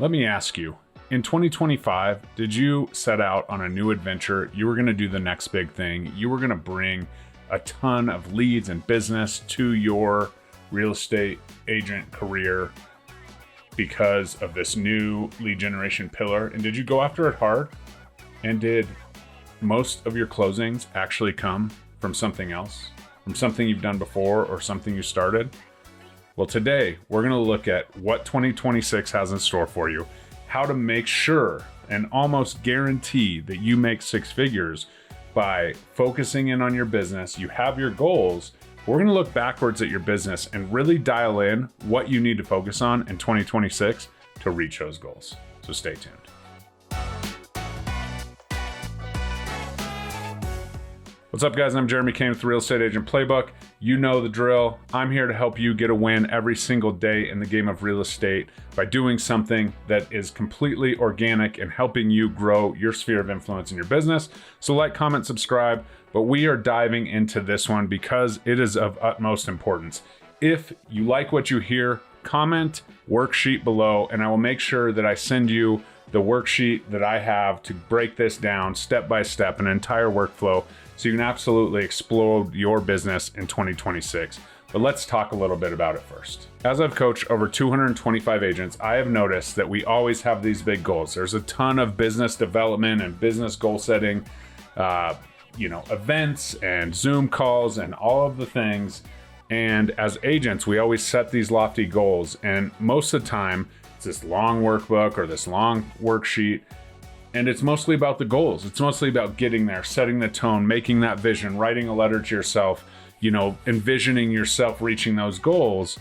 Let me ask you, in 2025, did you set out on a new adventure? You were going to do the next big thing. You were going to bring a ton of leads and business to your real estate agent career because of this new lead generation pillar. And did you go after it hard? And did most of your closings actually come from something else, from something you've done before or something you started? Well, today we're going to look at what 2026 has in store for you, how to make sure and almost guarantee that you make six figures by focusing in on your business. You have your goals. We're going to look backwards at your business and really dial in what you need to focus on in 2026 to reach those goals. So stay tuned. What's up, guys? I'm Jeremy Kane with the Real Estate Agent Playbook. You know the drill. I'm here to help you get a win every single day in the game of real estate by doing something that is completely organic and helping you grow your sphere of influence in your business. So like, comment, subscribe, but we are diving into this one because it is of utmost importance. If you like what you hear, comment worksheet below, and I will make sure that I send you the worksheet that I have to break this down step by step, an entire workflow, so you can absolutely explode your business in 2026. But let's talk a little bit about it first. As I've coached over 225 agents, I have noticed that we always have these big goals. There's a ton of business development and business goal setting, events and Zoom calls and all of the things. And as agents, we always set these lofty goals. And most of the time, it's this long workbook or this long worksheet. And it's mostly about the goals. It's mostly about getting there, setting the tone, making that vision, writing a letter to yourself, envisioning yourself reaching those goals.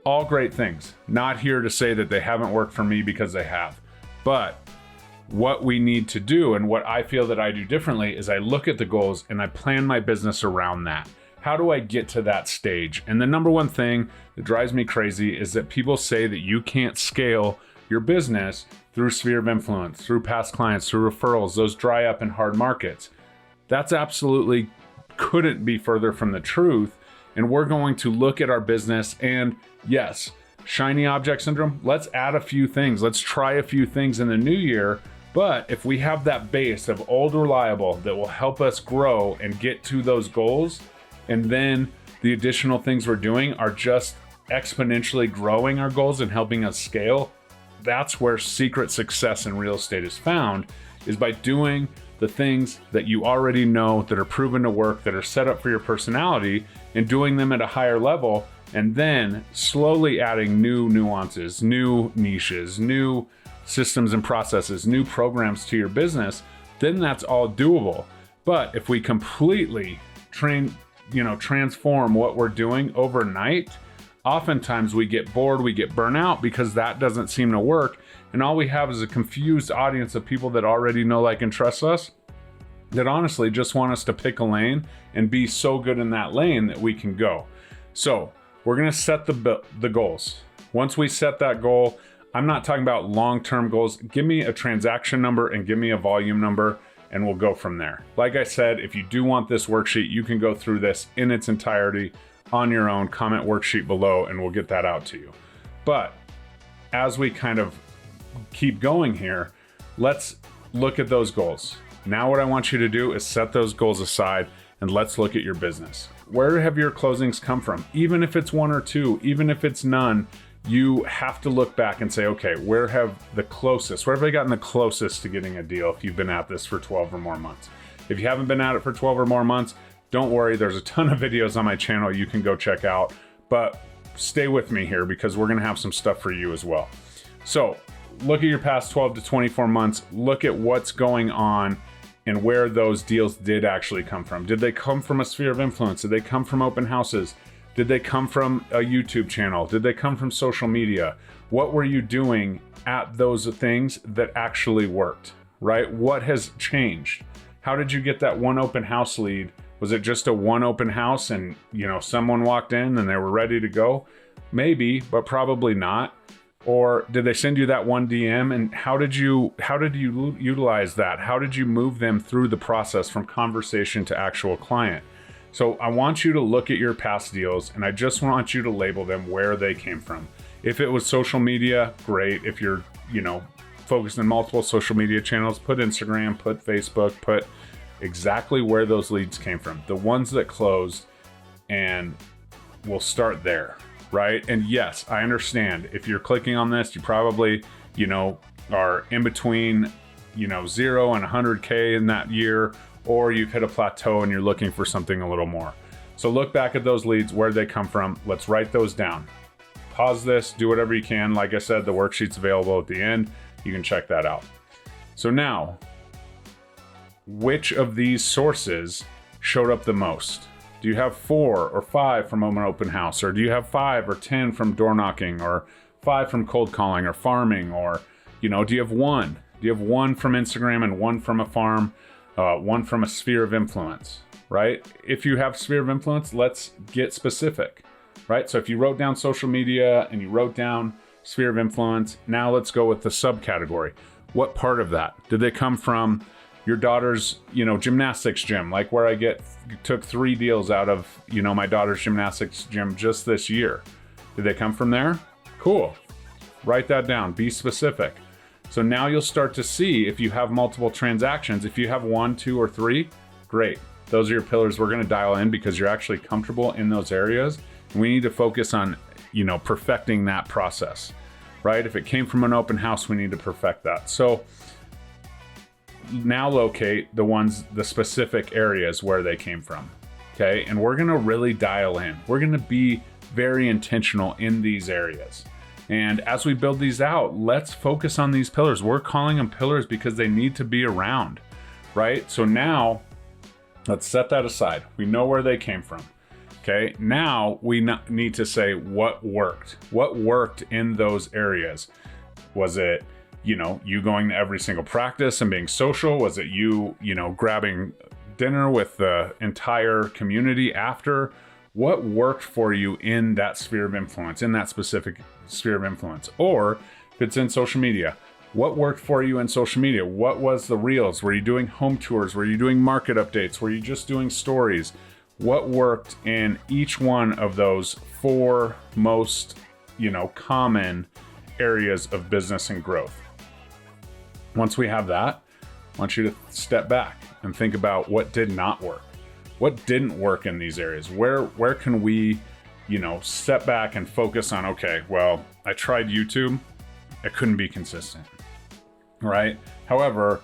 All great things. Not here to say that they haven't worked for me, because they have. But what we need to do, and what I feel that I do differently, is I look at the goals and I plan my business around that. How do I get to that stage? And the number one thing that drives me crazy is that people say that you can't scale your business through sphere of influence, through past clients, through referrals, those dry up in hard markets. That's absolutely couldn't be further from the truth. And we're going to look at our business and, yes, shiny object syndrome, let's add a few things. Let's try a few things in the new year. But if we have that base of old reliable that will help us grow and get to those goals, and then the additional things we're doing are just exponentially growing our goals and helping us scale, that's where secret success in real estate is found, is by doing the things that you already know, that are proven to work, that are set up for your personality, and doing them at a higher level, and then slowly adding new nuances, new niches, new systems and processes, new programs to your business. Then that's all doable. But if we completely transform what we're doing overnight, oftentimes we get bored, we get burnt out because that doesn't seem to work. And all we have is a confused audience of people that already know, like, and trust us, that honestly just want us to pick a lane and be so good in that lane that we can go. So we're going to set the goals. Once we set that goal, I'm not talking about long-term goals. Give me a transaction number and give me a volume number, and we'll go from there. Like I said, if you do want this worksheet, you can go through this in its entirety on your own. Comment worksheet below and we'll get that out to you. But as we kind of keep going here, let's look at those goals. Now what I want you to do is set those goals aside and let's look at your business. Where have your closings come from? Even if it's one or two, even if it's none, you have to look back and say, okay, where have I gotten the closest to getting a deal if you've been at this for 12 or more months? If you haven't been at it for 12 or more months, don't worry, there's a ton of videos on my channel you can go check out, but stay with me here because we're gonna have some stuff for you as well. So look at your past 12 to 24 months, look at what's going on and where those deals did actually come from. Did they come from a sphere of influence? Did they come from open houses? Did they come from a YouTube channel? Did they come from social media? What were you doing at those things that actually worked, right? What has changed? How did you get that one open house lead? Was it just a one open house and someone walked in and they were ready to go? Maybe, but probably not. Or did they send you that one DM, and how did you utilize that? How did you move them through the process from conversation to actual client? So I want you to look at your past deals and I just want you to label them where they came from. If it was social media, great. If you're focused on multiple social media channels, put Instagram, put Facebook, put exactly where those leads came from, the ones that closed, and we'll start there, right? And yes, I understand if you're clicking on this, you probably, are in between, 0 and 100K in that year, or you've hit a plateau and you're looking for something a little more. So look back at those leads, where'd they come from? Let's write those down. Pause this, do whatever you can. Like I said, the worksheet's available at the end. You can check that out. So now, which of these sources showed up the most? Do you have 4 or 5 from an open house? Or do you have 5 or 10 from door knocking, or 5 from cold calling or farming? Or, do you have 1? Do you have 1 from Instagram and 1 from a farm, 1 from a sphere of influence, right? If you have sphere of influence, let's get specific, right? So if you wrote down social media and you wrote down sphere of influence, now let's go with the subcategory. What part of that? Did they come from your daughter's, gymnastics gym, like where I took 3 deals out of, my daughter's gymnastics gym just this year? Did they come from there? Cool. Write that down. Be specific. So now you'll start to see if you have multiple transactions. If you have 1, 2, or 3, great. Those are your pillars we're going to dial in because you're actually comfortable in those areas. And we need to focus on, perfecting that process, right? If it came from an open house, we need to perfect that. So now locate the specific areas where they came from, okay? And we're gonna really dial in. We're gonna be very intentional in these areas. And as we build these out, let's focus on these pillars. We're calling them pillars because they need to be around, right? So now, let's set that aside. We know where they came from, okay? Now we need to say what worked. What worked in those areas? Was it you going to every single practice and being social? Was it you grabbing dinner with the entire community after? What worked for you in that sphere of influence, in that specific sphere of influence? Or if it's in social media, what worked for you in social media? What was the reels? Were you doing home tours? Were you doing market updates? Were you just doing stories? What worked in each one of those 4 most, common areas of business and growth? Once we have that, I want you to step back and think about what did not work. What didn't work in these areas? Where can we, step back and focus on, okay, well, I tried YouTube, I couldn't be consistent, right? However,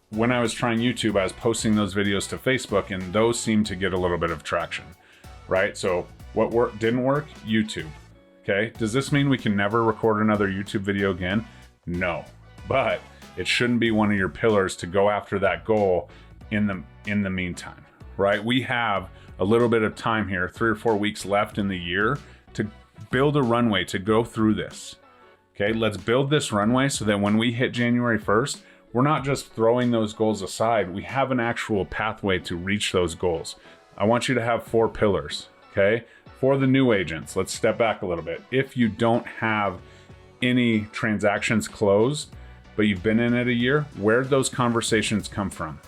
when I was trying YouTube, I was posting those videos to Facebook and those seemed to get a little bit of traction, right? So what didn't work? YouTube, okay? Does this mean we can never record another YouTube video again? No, but it shouldn't be one of your pillars to go after that goal in the meantime, right? We have a little bit of time here, 3 or 4 weeks left in the year to build a runway to go through this. Okay, let's build this runway so that when we hit January 1st, we're not just throwing those goals aside. We have an actual pathway to reach those goals. I want you to have 4 pillars, okay? For the new agents, let's step back a little bit. If you don't have any transactions closed, but you've been in it a year, where'd those conversations come from?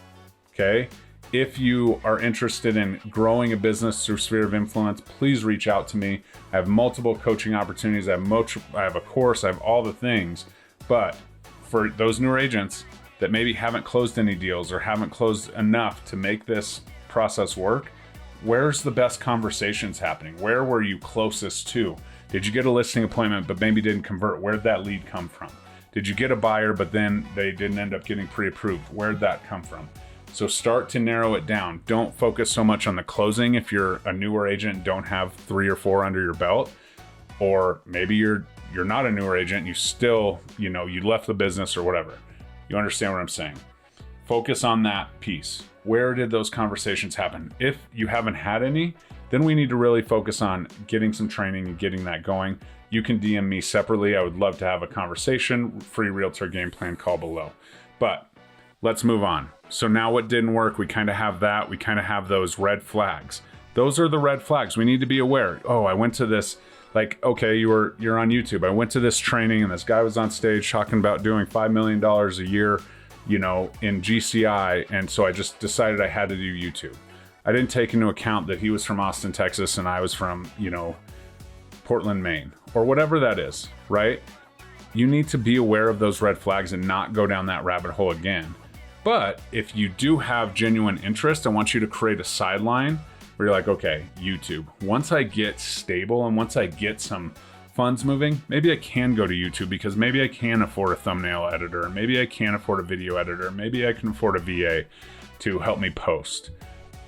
Okay. If you are interested in growing a business through sphere of influence, please reach out to me. I have multiple coaching opportunities. I have a course. I have all the things. But for those newer agents that maybe haven't closed any deals or haven't closed enough to make this process work, where's the best conversations happening? Where were you closest to? Did you get a listing appointment but maybe didn't convert? Where'd that lead come from? Did you get a buyer but then they didn't end up getting pre-approved? Where'd that come from? So start to narrow it down. Don't focus so much on the closing if you're a newer agent and don't have 3 or 4 under your belt. Or maybe you're not a newer agent, you still, you left the business or whatever. You understand what I'm saying? Focus on that piece. Where did those conversations happen? If you haven't had any, then we need to really focus on getting some training and getting that going. You can DM me separately. I would love to have a conversation. Free realtor game plan call below. But let's move on. So now what didn't work, we kind of have that. We kind of have those red flags. Those are the red flags. We need to be aware. Oh, I went to this, okay, you're on YouTube. I went to this training and this guy was on stage talking about doing $5 million a year, in GCI. And so I just decided I had to do YouTube. I didn't take into account that he was from Austin, Texas, and I was from, Portland, Maine, or whatever that is, right? you need to be aware of those red flags and not go down that rabbit hole again. But if you do have genuine interest, I want you to create a sideline where you're like, okay, YouTube, once I get stable and once I get some funds moving, maybe I can go to YouTube because maybe I can afford a thumbnail editor, maybe I can afford a video editor, maybe I can afford a VA to help me post,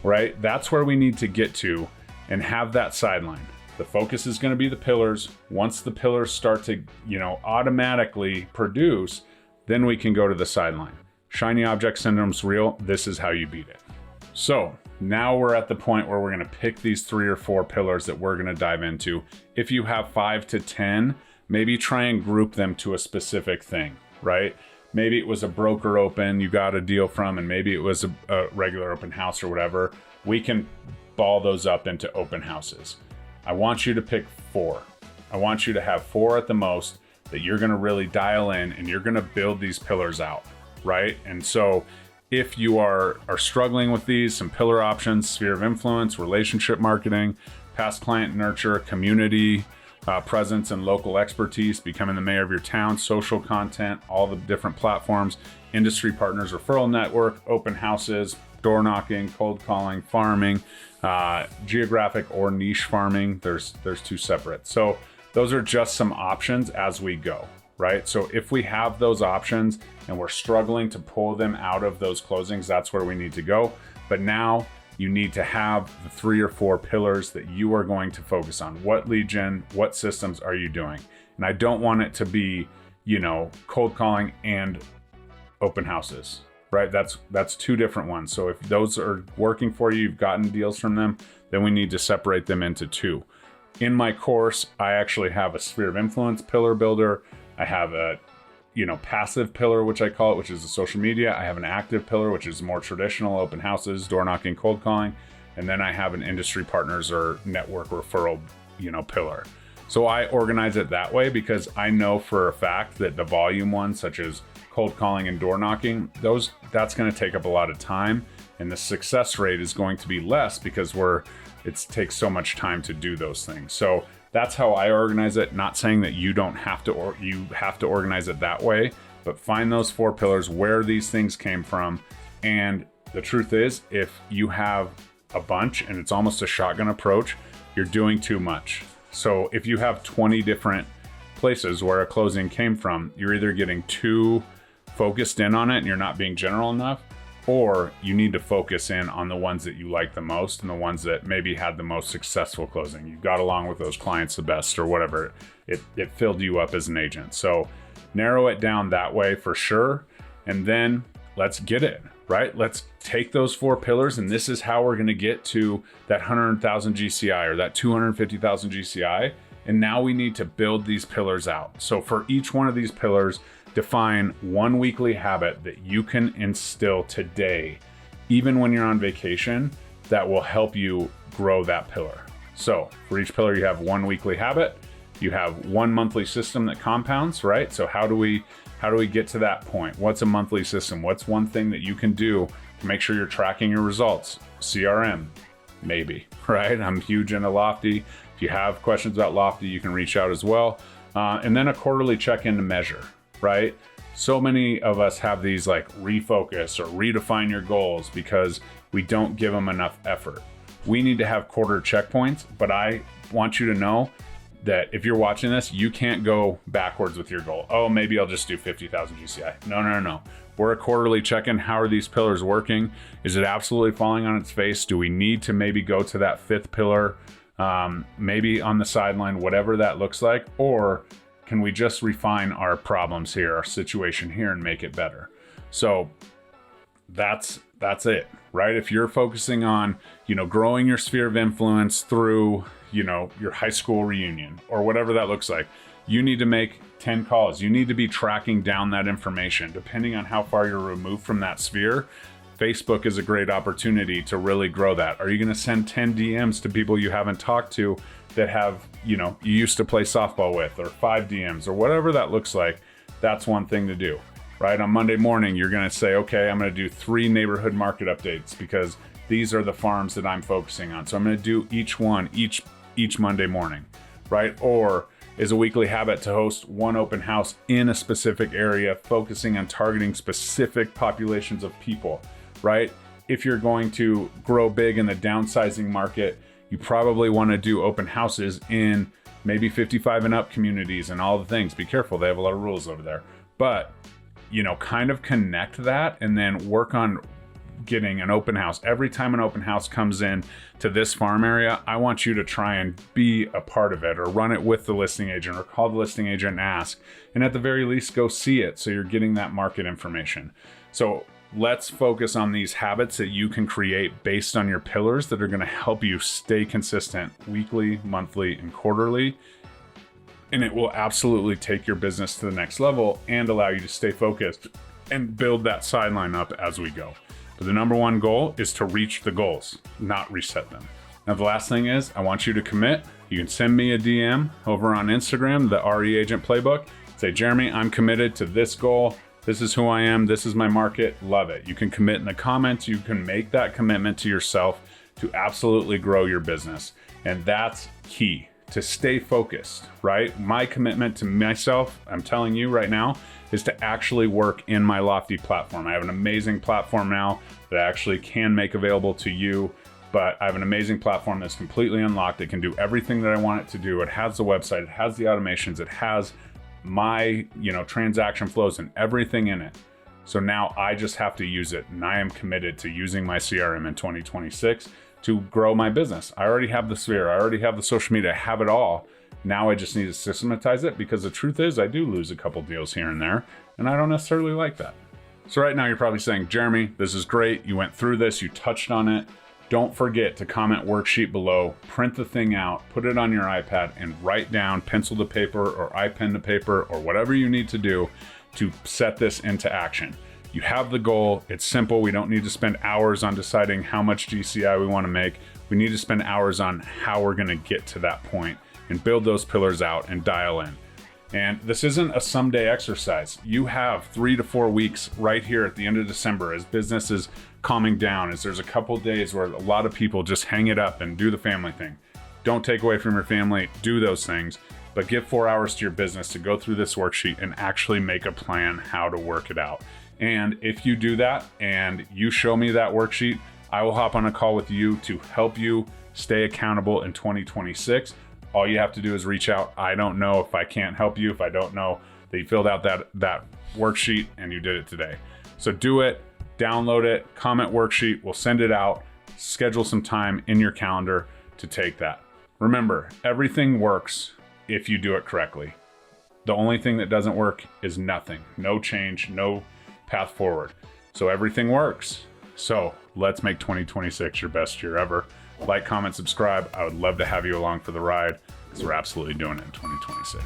right? That's where we need to get to and have that sideline. The focus is going to be the pillars. Once the pillars start to, automatically produce, then we can go to the sideline. Shiny object syndrome's real. This is how you beat it. So now we're at the point where we're going to pick these 3 or 4 pillars that we're going to dive into. If you have 5 to 10, maybe try and group them to a specific thing, right? Maybe it was a broker open you got a deal from, and maybe it was a regular open house or whatever. We can ball those up into open houses. I want you to pick 4. I want you to have 4 at the most that you're going to really dial in, and you're going to build these pillars out, right? And so if you are struggling with these, some pillar options: sphere of influence, relationship marketing, past client nurture, community presence and local expertise, becoming the mayor of your town, social content, all the different platforms, industry partners, referral network, open houses, door knocking, cold calling, farming, geographic or niche farming. There's 2 separate. So those are just some options as we go, right? So if we have those options and we're struggling to pull them out of those closings, that's where we need to go. But now you need to have the 3 or 4 pillars that you are going to focus on. What lead gen, what systems are you doing? And I don't want it to be, cold calling and open houses, right? That's 2 different ones. So if those are working for you, you've gotten deals from them, then we need to separate them into 2. In my course, I actually have a sphere of influence pillar builder. I have a passive pillar, which I call it, which is the social media. I have an active pillar, which is more traditional, open houses, door knocking, cold calling. And then I have an industry partners or network referral, pillar. So I organize it that way because I know for a fact that the volume ones, such as cold calling and door knocking, that's going to take up a lot of time. And the success rate is going to be less because it takes so much time to do those things. So that's how I organize it. Not saying that you don't have to, or you have to organize it that way, but find those 4 pillars, where these things came from. And the truth is, if you have a bunch and it's almost a shotgun approach, you're doing too much. So if you have 20 different places where a closing came from, you're either getting too focused in on it and you're not being general enough, or you need to focus in on the ones that you like the most and the ones that maybe had the most successful closing. You got along with those clients the best or whatever. It filled you up as an agent. So narrow it down that way for sure. And then let's get it, right? Let's take those 4 pillars, and this is how we're going to get to that 100,000 GCI or that 250,000 GCI. And now we need to build these pillars out. So for each one of these pillars, define 1 weekly habit that you can instill today, even when you're on vacation, that will help you grow that pillar. So for each pillar, you have 1 weekly habit, you have 1 monthly system that compounds, right? So how do we get to that point? What's a monthly system? What's one thing that you can do to make sure you're tracking your results? CRM, maybe, right? I'm huge into Lofty. If you have questions about Lofty, you can reach out as well. And then a quarterly check-in to measure, right? So many of us have these like refocus or redefine your goals because we don't give them enough effort. We need to have quarter checkpoints, but I want you to know that if you're watching this, you can't go backwards with your goal. Oh, maybe I'll just do 50,000 GCI. No. We're a quarterly check-in. How are these pillars working? Is it absolutely falling on its face? Do we need to maybe go to that 5th pillar, maybe on the sideline, whatever that looks like? Or can we just refine our problems here, our situation here, and make it better? So that's it, right? If you're focusing on, growing your sphere of influence through, your high school reunion or whatever that looks like, you need to make 10 calls. You need to be tracking down that information. Depending on how far you're removed from that sphere, Facebook is a great opportunity to really grow that. Are you going to send 10 DMs to people you haven't talked to that have, you used to play softball with, or 5 DMs or whatever that looks like? That's one thing to do, right? On Monday morning, you're going to say, okay, I'm going to do 3 neighborhood market updates because these are the farms that I'm focusing on. So I'm going to do each one, each Monday morning, right? Or is a weekly habit to host one open house in a specific area, focusing on targeting specific populations of people, right? If you're going to grow big in the downsizing market, you probably want to do open houses in maybe 55 and up communities and all the things. Be careful, they have a lot of rules over there. But, kind of connect that and then work on getting an open house. Every time an open house comes in to this farm area, I want you to try and be a part of it, or run it with the listing agent, or call the listing agent and ask. And at the very least, go see it so you're getting that market information. So let's focus on these habits that you can create based on your pillars that are going to help you stay consistent weekly, monthly, and quarterly. And it will absolutely take your business to the next level and allow you to stay focused and build that sideline up as we go. But the number one goal is to reach the goals, not reset them. Now, the last thing is I want you to commit. You can send me a DM over on Instagram, the RE Agent Playbook. Say, Jeremy, I'm committed to this goal. This is who I am. This is my market. Love it. You can commit in the comments. You can make that commitment to yourself to absolutely grow your business. And that's key, to stay focused, right? My commitment to myself, I'm telling you right now, is to actually work in my Lofty platform. I have an amazing platform now that I actually can make available to you, but I have an amazing platform that's completely unlocked. It can do everything that I want it to do. It has the website, it has the automations, it has my, transaction flows and everything in it. So now I just have to use it, and I am committed to using my CRM in 2026 to grow my business. I already have the sphere, I already have the social media, I have it all. Now I just need to systematize it, because the truth is I do lose a couple deals here and there, and I don't necessarily like that. So right now you're probably saying, Jeremy, this is great. You went through this, you touched on it. Don't forget to comment worksheet below, print the thing out, put it on your iPad, and write down, pencil to paper or iPen to paper or whatever you need to do to set this into action. You have the goal. It's simple. We don't need to spend hours on deciding how much GCI we want to make. We need to spend hours on how we're going to get to that point and build those pillars out and dial in. And this isn't a someday exercise. You have 3 to 4 weeks right here at the end of December as business is calming down, as there's a couple days where a lot of people just hang it up and do the family thing. Don't take away from your family, do those things, but give 4 hours to your business to go through this worksheet and actually make a plan how to work it out. And if you do that and you show me that worksheet, I will hop on a call with you to help you stay accountable in 2026. All you have to do is reach out. I don't know if I can't help you, if I don't know that you filled out that worksheet and you did it today. So do it, download it, comment worksheet, we'll send it out, schedule some time in your calendar to take that. Remember, everything works if you do it correctly. The only thing that doesn't work is nothing. No change, no path forward. So everything works. So let's make 2026 your best year ever. Like, comment, subscribe. I would love to have you along for the ride, because we're absolutely doing it in 2026.